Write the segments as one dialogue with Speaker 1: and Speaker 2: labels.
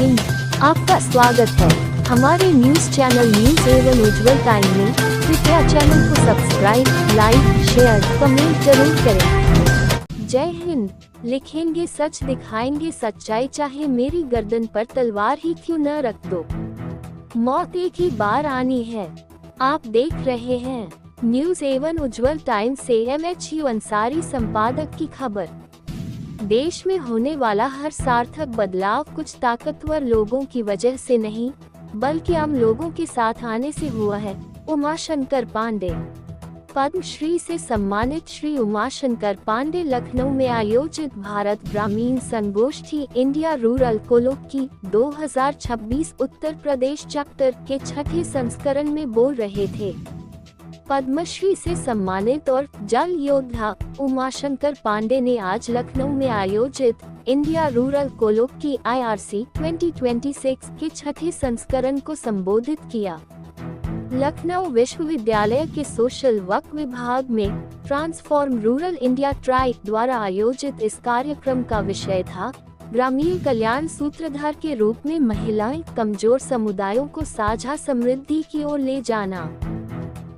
Speaker 1: हिंद, आपका स्वागत है हमारे न्यूज चैनल न्यूज एवं उज्जवल टाइम में। कृपया चैनल को सब्सक्राइब, लाइक, शेयर, कमेंट जरूर करें। जय हिंद। लिखेंगे सच, दिखाएंगे सच्चाई, चाहे मेरी गर्दन पर तलवार ही क्यों न रख दो। मौत एक ही बार आनी है। आप देख रहे हैं न्यूज एवं उज्जवल टाइम से MHU अंसारी संपादक की खबर। देश में होने वाला हर सार्थक बदलाव कुछ ताकतवर लोगों की वजह से नहीं, बल्कि आम लोगों के साथ आने से हुआ है। उमाशंकर पांडे। पद्मश्री से सम्मानित श्री उमाशंकर पांडे लखनऊ में आयोजित भारत ग्रामीण संगोष्ठी India rural कोलोक्की 2026 Uttar Pradesh chapter के छठे संस्करण में बोल रहे थे। पद्मश्री से सम्मानित और जल योद्धा उमाशंकर पांडे ने आज लखनऊ में आयोजित इंडिया रूरल कोलोक्की IRC 2026 के छठे संस्करण को संबोधित किया। लखनऊ विश्वविद्यालय के सोशल वर्क विभाग में ट्रांसफॉर्म रूरल इंडिया ट्राई द्वारा आयोजित इस कार्यक्रम का विषय था ग्रामीण कल्याण सूत्रधार के रूप में महिलाएं, कमजोर समुदायों को साझा समृद्धि की ओर ले जाना।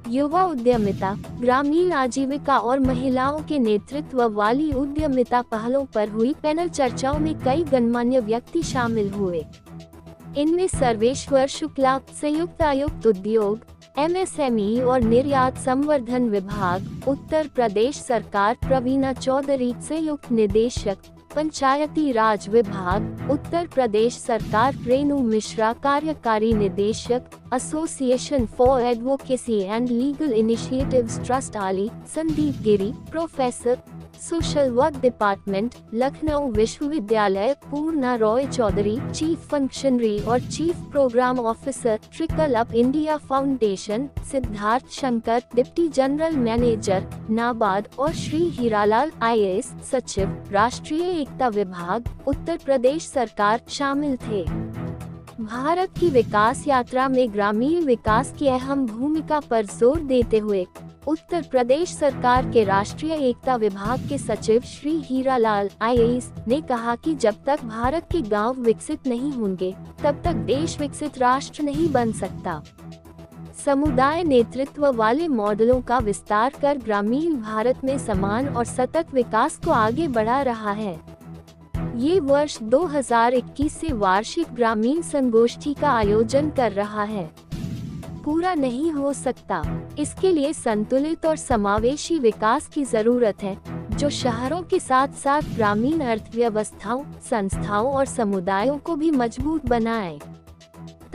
Speaker 1: युवा उद्यमिता, ग्रामीण आजीविका और महिलाओं के नेतृत्व वाली उद्यमिता पहलों पर हुई पैनल चर्चाओं में कई गणमान्य व्यक्ति शामिल हुए। इनमें सर्वेश्वर शुक्ला, संयुक्त आयुक्त उद्योग, MSME और निर्यात संवर्धन विभाग, उत्तर प्रदेश सरकार, प्रवीणा चौधरी, संयुक्त निदेशक, पंचायती राज विभाग, उत्तर प्रदेश सरकार, रेणु मिश्रा, कार्यकारी निदेशक, association for advocacy and legal initiatives trust AALI, Sandeep Giri, professor, social work department, Lucknow विश्वविद्यालय, पूर्णा रॉय चौधरी, चीफ फंक्शनरी और chief programme officer, trickle up India foundation, Siddharth Shankar, deputy general manager, NABARD और श्री हीरालाल IAS सचिव, राष्ट्रीय एकता विभाग, उत्तर प्रदेश सरकार शामिल थे। भारत की विकास यात्रा में ग्रामीण विकास की अहम भूमिका पर जोर देते हुए उत्तर प्रदेश सरकार के राष्ट्रीय एकता विभाग के सचिव श्री हीरालाल IAS ने कहा कि जब तक भारत के गांव विकसित नहीं होंगे, तब तक देश विकसित राष्ट्र नहीं बन सकता। समुदाय नेतृत्व वाले मॉडलों का विस्तार कर ग्रामीण भारत में समान और सतत विकास को आगे बढ़ा रहा है। ये वर्ष 2021 से वार्षिक ग्रामीण संगोष्ठी का आयोजन कर रहा है। पूरा नहीं हो सकता, इसके लिए संतुलित और समावेशी विकास की जरूरत है, जो शहरों के साथ साथ ग्रामीण अर्थव्यवस्थाओं, संस्थाओं और समुदायों को भी मजबूत बनाए,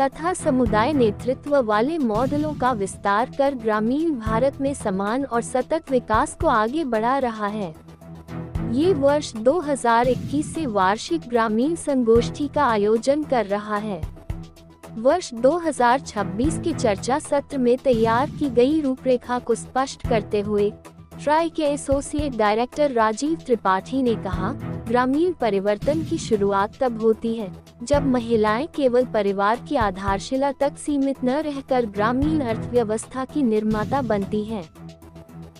Speaker 1: तथा समुदाय नेतृत्व वाले मॉडलों का विस्तार कर ग्रामीण भारत में समान और सतत विकास को आगे बढ़ा रहा है। ये वर्ष 2021 से वार्षिक ग्रामीण संगोष्ठी का आयोजन कर रहा है। वर्ष 2026 के चर्चा सत्र में तैयार की गई रूपरेखा को स्पष्ट करते हुए ट्राई के एसोसिएट डायरेक्टर राजीव त्रिपाठी ने कहा, ग्रामीण परिवर्तन की शुरुआत तब होती है जब महिलाएं केवल परिवार की आधारशिला तक सीमित न रहकर ग्रामीण अर्थव्यवस्था की निर्माता बनती हैं।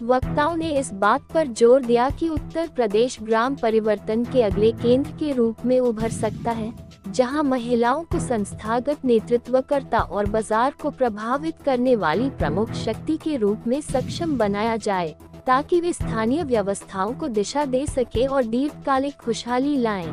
Speaker 1: वक्ताओं ने इस बात पर जोर दिया कि उत्तर प्रदेश ग्राम परिवर्तन के अगले केंद्र के रूप में उभर सकता है, जहां महिलाओं को संस्थागत नेतृत्वकर्ता और बाजार को प्रभावित करने वाली प्रमुख शक्ति के रूप में सक्षम बनाया जाए, ताकि वे स्थानीय व्यवस्थाओं को दिशा दे सके और दीर्घकालिक खुशहाली लाएं।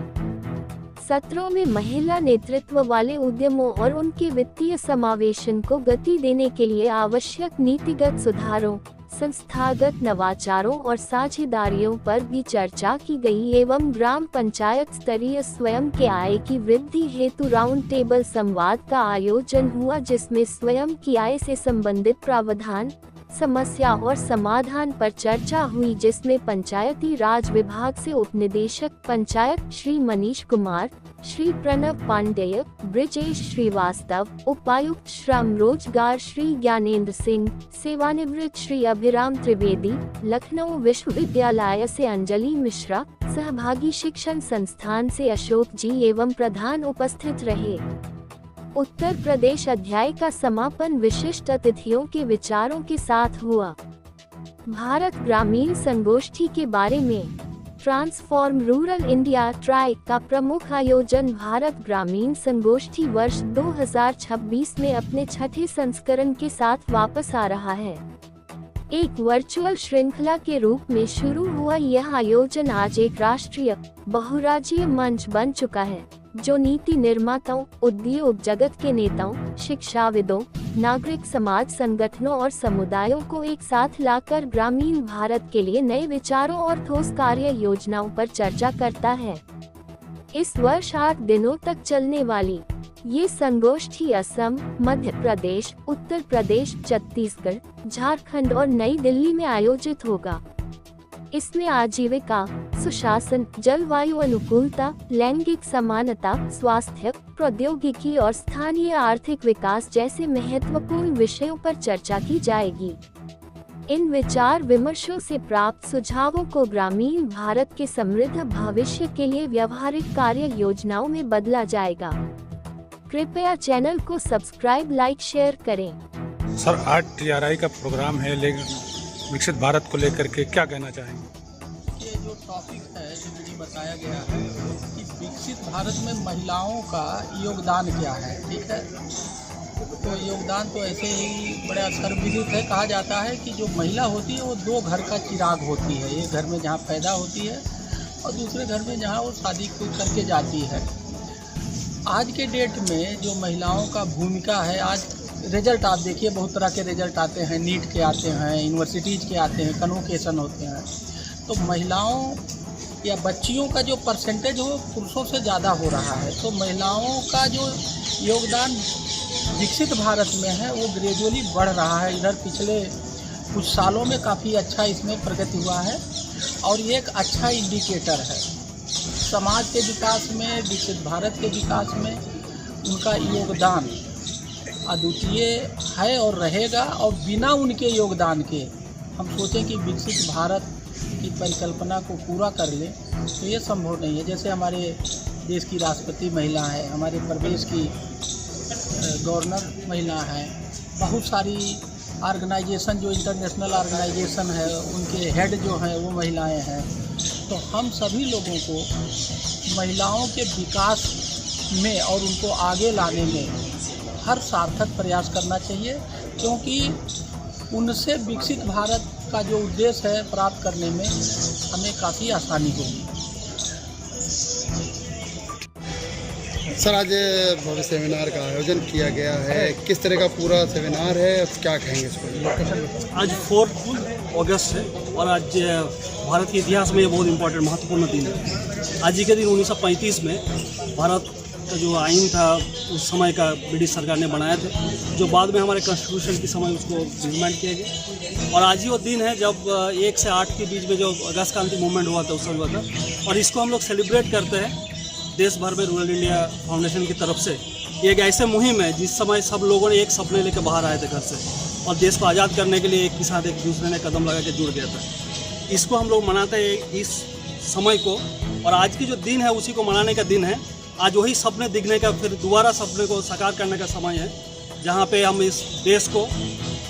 Speaker 1: सत्रों में महिला नेतृत्व वाले उद्यमों और उनके वित्तीय समावेशन को गति देने के लिए आवश्यक नीतिगत सुधारों, संस्थागत नवाचारों और साझेदारियों पर भी चर्चा की गई एवं ग्राम पंचायत स्तरीय स्वयं के आय की वृद्धि हेतु राउंड टेबल संवाद का आयोजन हुआ, जिसमें स्वयं की आय से संबंधित प्रावधान, समस्या और समाधान पर चर्चा हुई, जिसमें पंचायती राज विभाग से उपनिदेशक पंचायत श्री मनीष कुमार, श्री प्रणव पांडेय, ब्रिजेश श्रीवास्तव, उपायुक्त श्रम रोजगार श्री ज्ञानेंद्र सिंह, सेवानिवृत्त श्री अभिराम त्रिवेदी, लखनऊ विश्वविद्यालय से अंजलि मिश्रा, सहभागी शिक्षण संस्थान से अशोक जी एवं प्रधान उपस्थित रहे। उत्तर प्रदेश अध्याय का समापन विशिष्ट अतिथियों के विचारों के साथ हुआ। भारत ग्रामीण संगोष्ठी के बारे में ट्रांसफॉर्म रूरल इंडिया ट्राई का प्रमुख आयोजन भारत ग्रामीण संगोष्ठी वर्ष 2026 में अपने छठे संस्करण के साथ वापस आ रहा है। एक वर्चुअल श्रृंखला के रूप में शुरू हुआ यह आयोजन आज एक राष्ट्रीय बहुराज्यीय मंच बन चुका है, जो नीति निर्माताओं, उद्योग जगत के नेताओं, शिक्षाविदों, नागरिक समाज संगठनों और समुदायों को एक साथ लाकर ग्रामीण भारत के लिए नए विचारों और ठोस कार्य योजनाओं पर चर्चा करता है। इस वर्ष 8 दिनों तक चलने वाली ये संगोष्ठी असम, मध्य प्रदेश, उत्तर प्रदेश, छत्तीसगढ़, झारखंड और नई दिल्ली में आयोजित होगा। इसमें आजीविका, सुशासन, जलवायु अनुकूलता, लैंगिक समानता, स्वास्थ्य, प्रौद्योगिकी और स्थानीय आर्थिक विकास जैसे महत्वपूर्ण विषयों पर चर्चा की जाएगी। इन विचार विमर्शों से प्राप्त सुझावों को ग्रामीण भारत के समृद्ध भविष्य के लिए व्यवहारिक कार्य योजनाओं में बदला जाएगा। कृपया चैनल को सब्सक्राइब, लाइक, शेयर करें।
Speaker 2: सर, आज TRI का प्रोग्राम है, लेकिन विकसित भारत को लेकर के क्या कहना चाहेंगे?
Speaker 3: ये जो टॉपिक है, जो मुझे बताया गया है कि विकसित भारत में महिलाओं का योगदान क्या है, ठीक है। तो योगदान तो ऐसे ही बड़ा सर्वविदित है। कहा जाता है कि जो महिला होती है वो 2 घर का चिराग होती है। एक घर में जहाँ पैदा होती है और दूसरे घर में जहाँ वो शादी करके जाती है। आज के डेट में जो महिलाओं का भूमिका है, आज रिजल्ट आप देखिए, बहुत तरह के रिजल्ट आते हैं, नीट के आते हैं, यूनिवर्सिटीज़ के आते हैं, कन्वोकेशन होते हैं। तो महिलाओं या बच्चियों का जो परसेंटेज हो पुरुषों से ज़्यादा हो रहा है। तो महिलाओं का जो योगदान विकसित भारत में है वो ग्रेजुअली बढ़ रहा है। इधर पिछले कुछ सालों में काफ़ी अच्छा इसमें प्रगति हुआ है और ये एक अच्छा इंडिकेटर है समाज के विकास में, विकसित भारत के विकास में। उनका योगदान अद्वितीय है और रहेगा, और बिना उनके योगदान के हम सोचें कि विकसित भारत की परिकल्पना को पूरा कर लें तो ये संभव नहीं है। जैसे हमारे देश की राष्ट्रपति महिला है, हमारे प्रदेश की गवर्नर महिला है, बहुत सारी ऑर्गेनाइजेशन जो इंटरनेशनल ऑर्गेनाइजेशन है उनके हेड जो हैं वो महिलाएं हैं। तो हम सभी लोगों को महिलाओं के विकास में और उनको आगे लाने में हर सार्थक प्रयास करना चाहिए, क्योंकि उनसे विकसित भारत का जो उद्देश्य है प्राप्त करने में हमें काफ़ी आसानी होगी।
Speaker 4: सर, आज भव्य सेमिनार का आयोजन किया गया है, किस तरह का पूरा सेमिनार है, क्या कहेंगे इस पर?
Speaker 5: आज 4 अगस्त है और आज भारत के इतिहास में ये बहुत इम्पोर्टेंट महत्वपूर्ण दिन है। आज ही के दिन 1935 में भारत का जो आइन था उस समय का ब्रिटिश सरकार ने बनाया था, जो बाद में हमारे कॉन्स्टिट्यूशन के समय उसको इम्प्लीमेंट किया गया। और आज ही वो दिन है जब 1 से 8 के बीच में जो अगस्त क्रांति मूवमेंट हुआ था उस समय हुआ था। और इसको हम लोग सेलिब्रेट करते हैं देश भर में रूरल इंडिया फाउंडेशन की तरफ से। ये एक ऐसे मुहिम है जिस समय सब लोगों ने एक सपने लेकर बाहर आए थे घर से और देश को आज़ाद करने के लिए एक के साथ एक दूसरे ने कदम लगा के जुड़ गया था। इसको हम लोग मनाते हैं इस समय को, और आज की जो दिन है उसी को मनाने का दिन है। आज वही सपने दिखने का, फिर दोबारा सपने को साकार करने का समय है, जहाँ पे हम इस देश को,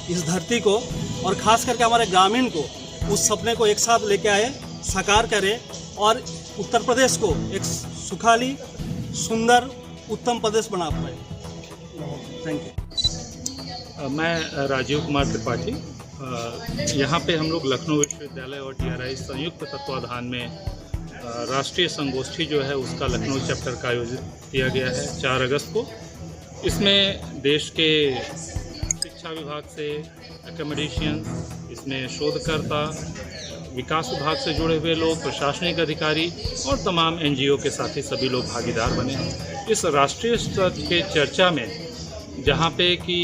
Speaker 5: इस धरती को और ख़ास करके हमारे ग्रामीण को उस सपने को एक साथ लेके आए, साकार करें और उत्तर प्रदेश को एक सुखाली, सुंदर, उत्तम प्रदेश बना पाए। Thank you.
Speaker 2: मैं राजीव कुमार त्रिपाठी, यहाँ पे हम लोग लखनऊ विश्वविद्यालय और TRI संयुक्त तत्वाधान में राष्ट्रीय संगोष्ठी जो है उसका लखनऊ चैप्टर का आयोजित किया गया है 4 अगस्त को। इसमें देश के शिक्षा विभाग से एकेडमिशियंस, इसमें शोधकर्ता, विकास विभाग से जुड़े हुए लोग, प्रशासनिक अधिकारी और तमाम NGO के साथी सभी लोग भागीदार बने हैं इस राष्ट्रीय स्तर के चर्चा में, जहाँ पे कि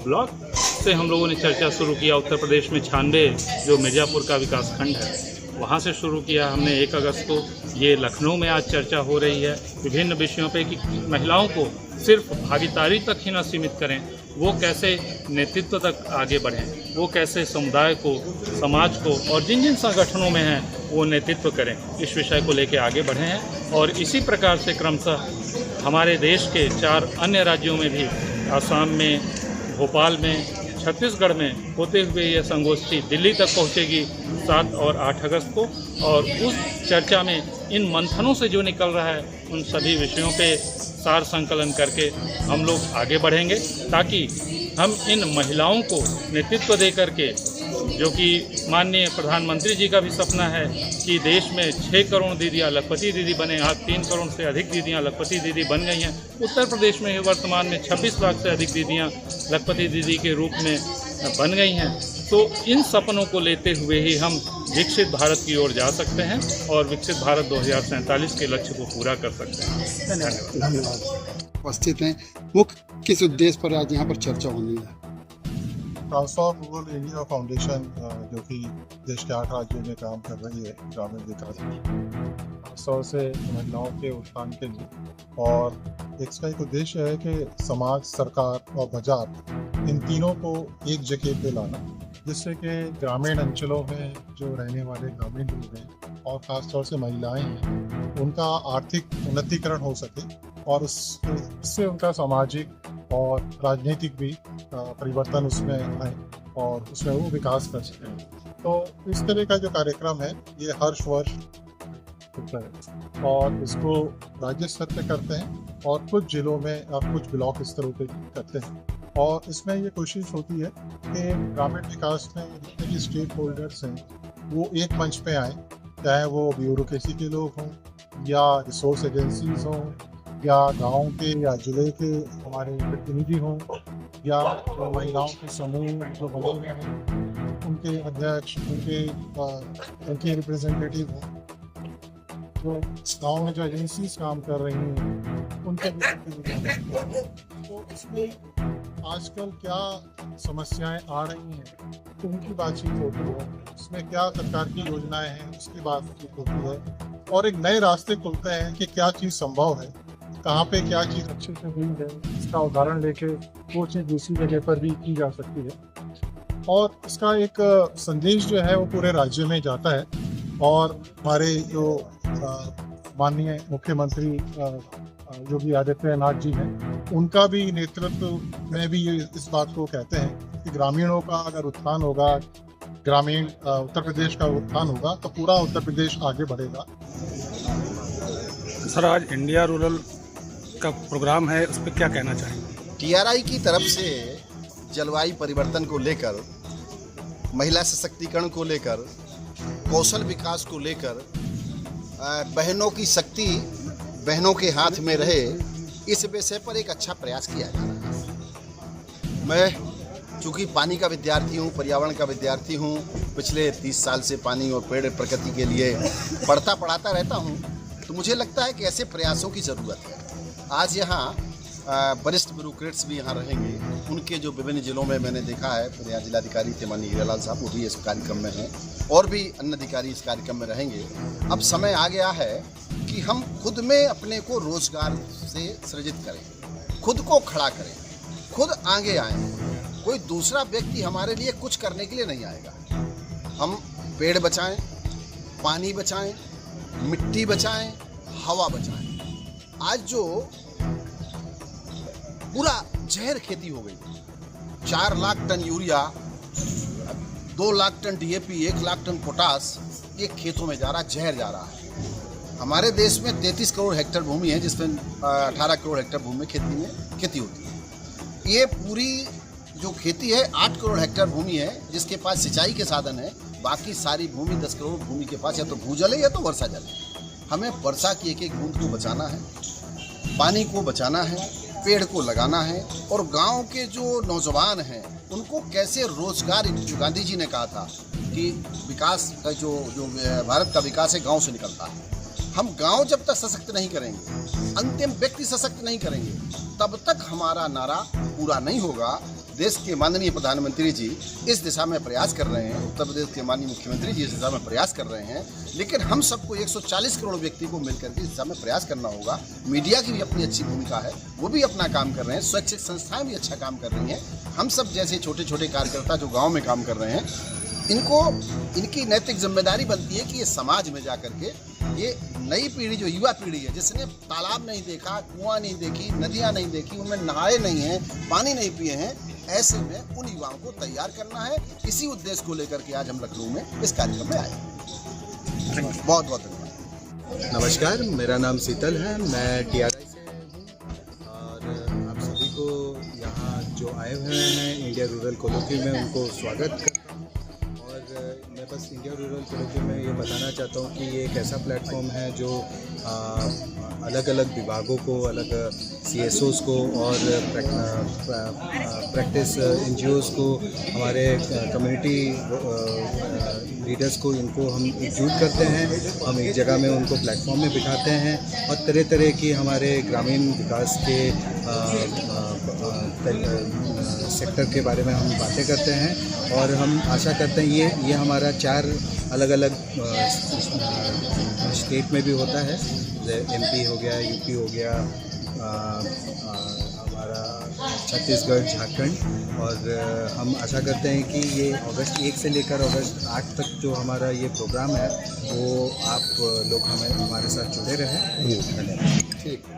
Speaker 2: ब्लॉक से हम लोगों ने चर्चा शुरू किया। उत्तर प्रदेश में 96 जो मिर्ज़ापुर का विकास खंड है वहाँ से शुरू किया हमने 1 अगस्त को। ये लखनऊ में आज चर्चा हो रही है विभिन्न विषयों पे कि महिलाओं को सिर्फ भागीदारी तक ही न सीमित करें, वो कैसे नेतृत्व तक आगे बढ़ें, वो कैसे समुदाय को, समाज को और जिन जिन संगठनों में हैं वो नेतृत्व करें, इस विषय को लेकर आगे बढ़े हैं। और इसी प्रकार से क्रमशः हमारे देश के 4 अन्य राज्यों में भी, आसाम में, भोपाल में, छत्तीसगढ़ में होते हुए यह संगोष्ठी दिल्ली तक पहुंचेगी 7 और 8 अगस्त को, और उस चर्चा में इन मंथनों से जो निकल रहा है उन सभी विषयों पे सार संकलन करके हम लोग आगे बढ़ेंगे, ताकि हम इन महिलाओं को नेतृत्व दे करके, जो कि माननीय प्रधानमंत्री जी का भी सपना है कि देश में 6 करोड़ दीदियाँ लखपति दीदी बने, आज 3 करोड़ से अधिक दीदियाँ लखपति दीदी बन गई हैं। उत्तर प्रदेश में वर्तमान में 26 लाख से अधिक दीदियाँ लखपति दीदी के रूप में बन गई हैं। तो इन सपनों को लेते हुए ही हम विकसित भारत की ओर जा सकते हैं और विकसित भारत 2047 के लक्ष्य को पूरा कर सकते हैं।
Speaker 4: धन्यवाद। उपस्थित हैं, मुख्य किस उद्देश्य पर आज यहाँ पर चर्चा होनी है?
Speaker 6: ट्रांसफॉर्म रूरल इंडिया फाउंडेशन जो कि देश के 8 राज्यों में काम कर रही है ग्रामीण विकास में, खासतौर से महिलाओं के उत्थान के लिए, और इसका एक उद्देश्य है कि समाज, सरकार और बाजार इन तीनों को एक जगह पे लाना, जिससे कि ग्रामीण अंचलों में जो रहने वाले ग्रामीण लोग हैं और ख़ासतौर से महिलाएं हैं, उनका आर्थिक उन्नतीकरण हो सके और इससे उनका सामाजिक और राजनीतिक भी परिवर्तन उसमें आए और उसमें वो विकास कर सकें। तो इस तरह का जो कार्यक्रम है ये हर वर्ष होता है और इसको राज्य स्तर पे करते हैं और कुछ जिलों में और कुछ ब्लॉक स्तरों पे भी करते हैं। और इसमें ये कोशिश होती है कि ग्रामीण विकास में जितने भी स्टेक होल्डर्स हैं वो एक मंच पे आए, चाहे वो ब्यूरोक्रेसी के लोग हों या रिसोर्स एजेंसीज हों या गांव के या जिले के हमारे प्रतिनिधि हों या जो महिलाओं के समूह जो बने हुए हैं उनके अध्यक्ष, उनके रिप्रेजेंटेटिव हों, जो गाँव में जो एजेंसीज काम कर रही हैं उनके तो इसमें आजकल क्या समस्याएं आ रही हैं तो उनकी बातचीत होती है, इसमें क्या सरकार की योजनाएं हैं उसकी बातचीत होती है और एक नए रास्ते खुलते हैं कि क्या चीज़ संभव है, कहाँ पे क्या चीज़ अच्छे से हुई है, इसका उदाहरण लेके वो चीज़ दूसरी जगह पर भी की जा सकती है। और इसका एक संदेश जो है वो पूरे राज्य में जाता है और हमारे जो माननीय मुख्यमंत्री योगी आदित्यनाथ जी हैं उनका भी नेतृत्व में भी ये इस बात को कहते हैं कि ग्रामीणों का अगर उत्थान होगा, ग्रामीण उत्तर प्रदेश का उत्थान होगा तो पूरा उत्तर प्रदेश आगे बढ़ेगा।
Speaker 5: सर, आज इंडिया रूरल का प्रोग्राम है, उस पर क्या कहना चाहेंगे?
Speaker 7: टीआरआई की तरफ से जलवायु परिवर्तन को लेकर, महिला सशक्तिकरण को लेकर, कौशल विकास को लेकर, बहनों की शक्ति बहनों के हाथ में रहे, इस विषय पर एक अच्छा प्रयास किया जा रहा है। मैं चूँकि पानी का विद्यार्थी हूँ, पर्यावरण का विद्यार्थी हूँ, पिछले 30 साल से पानी और पेड़ प्रकृति के लिए पढ़ाता रहता हूँ, तो मुझे लगता है कि ऐसे प्रयासों की ज़रूरत है। आज यहाँ वरिष्ठ ब्यूरोक्रेट्स भी यहाँ रहेंगे, उनके जो विभिन्न जिलों में मैंने देखा है, यहाँ जिलाधिकारी थे माननीय हीरालाल साहब, वो भी इस कार्यक्रम में हैं और भी अन्य अधिकारी इस कार्यक्रम में रहेंगे। अब समय आ गया है कि हम खुद में अपने को रोजगार से सृजित करें, खुद को खड़ा करें, खुद आगे आएँ। कोई दूसरा व्यक्ति हमारे लिए कुछ करने के लिए नहीं आएगा। हम पेड़ बचाएं, पानी बचाएं, मिट्टी बचाएं, हवा बचाएं। आज जो पूरा जहर खेती हो गई, 4 lakh ton urea, 2 lakh ton DAP, 1 lakh ton potash, ये खेतों में जा रहा, जहर जा रहा है। हमारे देश में 33 करोड़ हेक्टेयर भूमि है, जिसमें 18 करोड़ हेक्टेयर भूमि में खेती होती है। ये पूरी जो खेती है 8 करोड़ हेक्टेयर भूमि है जिसके पास सिंचाई के साधन है, बाकी सारी भूमि 10 करोड़ भूमि के पास या तो भूजल है या तो वर्षा जल है। हमें वर्षा की एक एक बूंद को बचाना है, पानी को बचाना है, पेड़ को लगाना है और गांव के जो नौजवान हैं उनको कैसे रोजगार, जो गांधी जी ने कहा था कि विकास का जो भारत का विकास है गांव से निकलता है। हम गांव जब तक सशक्त नहीं करेंगे, अंतिम व्यक्ति सशक्त नहीं करेंगे, तब तक हमारा नारा पूरा नहीं होगा। देश के माननीय प्रधानमंत्री जी इस दिशा में प्रयास कर रहे हैं, उत्तर प्रदेश के माननीय मुख्यमंत्री जी इस दिशा में प्रयास कर रहे हैं, लेकिन हम सबको 140 करोड़ व्यक्ति को मिलकर के इस दिशा में प्रयास करना होगा। मीडिया की भी अपनी अच्छी भूमिका है, वो भी अपना काम कर रहे हैं, स्वैच्छिक संस्थाएं भी अच्छा काम कर रही हैं। हम सब जैसे छोटे छोटे कार्यकर्ता जो गाँव में काम कर रहे हैं, इनकी नैतिक जिम्मेदारी बनती है कि ये समाज में जा करके ये नई पीढ़ी, जो युवा पीढ़ी है, जिसने तालाब नहीं देखा, कुआं नहीं देखी, नदियां नहीं देखी, उनमें नहाए नहीं हैं, पानी नहीं पिए हैं, ऐसे में उन युवाओं को तैयार करना है। इसी उद्देश्य को लेकर के आज हम लखनऊ में इस कार्यक्रम में आए। बहुत बहुत धन्यवाद।
Speaker 8: नमस्कार, मेरा नाम शीतल है, मैं TRI से हूँ और आप सभी को यहाँ जो आए हुए हैं इंडिया रूरल कोलोकी में उनको स्वागत करता हूँ। और मैं बस इंडिया रूरल कोलोकी में ये बताना चाहता हूँ कि ये एक ऐसा प्लेटफॉर्म है जो अलग अलग विभागों को, अलग CSOs को और प्रैक्टिस NGOs को, हमारे कम्युनिटी लीडर्स को, इनको हम एकजुट करते हैं। हम एक जगह में उनको प्लेटफॉर्म में बिठाते हैं और तरह तरह की हमारे ग्रामीण विकास के सेक्टर के बारे में हम बातें करते हैं। और हम आशा करते हैं ये हमारा 4 अलग अलग स्टेट में भी होता है। MP हो गया, UP हो गया, हमारा छत्तीसगढ़, झारखंड। और हम आशा करते हैं कि ये अगस्त 1 से लेकर अगस्त 8 तक जो हमारा ये प्रोग्राम है वो आप लोग हमारे साथ जुड़े रहें। धन्यवाद।
Speaker 4: ठीक।